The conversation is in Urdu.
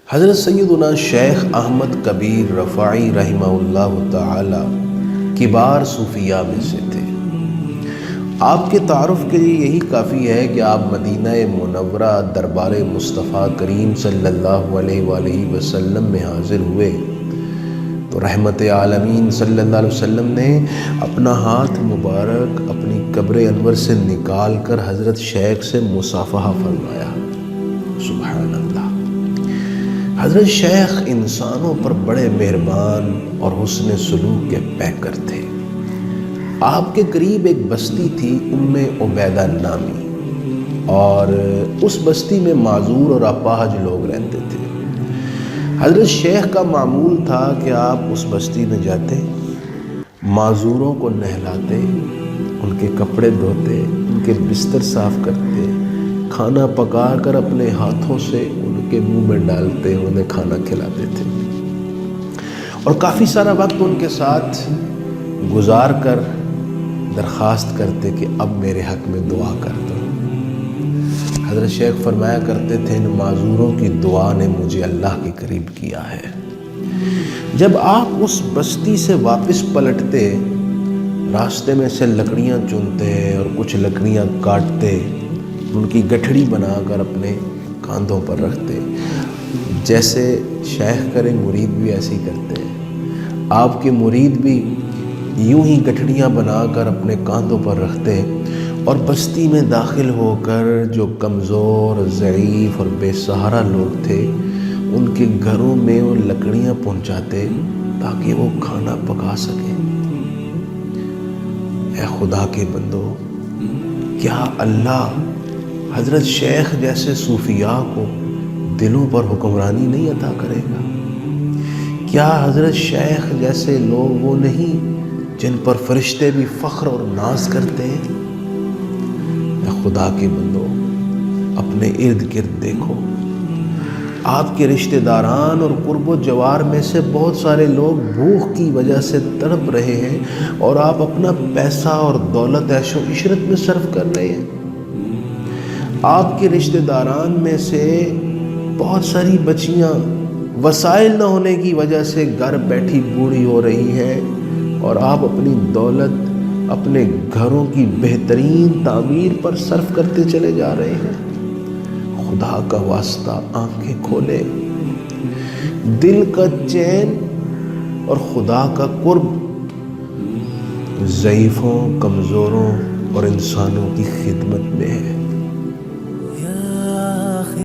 حضرت سیدنا شیخ احمد کبیر رفاعی رحمہ اللہ تعالی کبار صوفیاء میں سے تھے۔ آپ کے تعارف کے لیے یہی کافی ہے کہ آپ مدینہ منورہ دربار مصطفیٰ کریم صلی اللہ علیہ وآلہ وسلم میں حاضر ہوئے تو رحمت عالمین صلی اللہ علیہ وسلم نے اپنا ہاتھ مبارک اپنی قبر انور سے نکال کر حضرت شیخ سے مصافحہ فرمایا۔ سبحان اللہ۔ حضرت شیخ انسانوں پر بڑے مہربان اور حسن سلوک کے پیکر تھے۔ آپ کے قریب ایک بستی تھی ام عبیدہ نامی، اور اس بستی میں معذور اور اپاہج لوگ رہتے تھے۔ حضرت شیخ کا معمول تھا کہ آپ اس بستی میں جاتے، معذوروں کو نہلاتے، ان کے کپڑے دھوتے، ان کے بستر صاف کرتے، کھانا پکا کر اپنے ہاتھوں سے ان کے منہ میں ڈالتے، انہیں کھانا کھلاتے تھے، اور کافی سارا وقت ان کے ساتھ گزار کر درخواست کرتے کہ اب میرے حق میں دعا کر دو۔ حضرت شیخ فرمایا کرتے تھے، ان معذوروں کی دعا نے مجھے اللہ کے قریب کیا ہے۔ جب آپ اس بستی سے واپس پلٹتے، راستے میں سے لکڑیاں چنتے اور کچھ لکڑیاں کاٹتے، ان کی گٹھڑی بنا کر اپنے کاندھوں پر رکھتے۔ جیسے شیخ کرے مرید بھی ایسے ہی کرتے ہیں۔ آپ کے مرید بھی یوں ہی گٹھڑیاں بنا کر اپنے کاندھوں پر رکھتے، اور بستی میں داخل ہو کر جو کمزور، ضعیف اور بے سہارا لوگ تھے، ان کے گھروں میں وہ لکڑیاں پہنچاتے تاکہ وہ کھانا پکا سکیں۔ اے خدا کے بندو، کیا اللہ حضرت شیخ جیسے صوفیاء کو دلوں پر حکمرانی نہیں عطا کرے گا؟ کیا حضرت شیخ جیسے لوگ وہ نہیں جن پر فرشتے بھی فخر اور ناز کرتے ہیں؟ اے خدا کے بندو، اپنے ارد گرد دیکھو، آپ کے رشتہ داران اور قرب و جوار میں سے بہت سارے لوگ بھوک کی وجہ سے تڑپ رہے ہیں، اور آپ اپنا پیسہ اور دولت عیش و عشرت میں صرف کر رہے ہیں۔ آپ کے رشتہ داران میں سے بہت ساری بچیاں وسائل نہ ہونے کی وجہ سے گھر بیٹھی بوڑھی ہو رہی ہیں، اور آپ اپنی دولت اپنے گھروں کی بہترین تعمیر پر صرف کرتے چلے جا رہے ہیں۔ خدا کا واسطہ آنکھیں کھولے، دل کا چین اور خدا کا قرب ضعیفوں، کمزوروں اور انسانوں کی خدمت میں ہے۔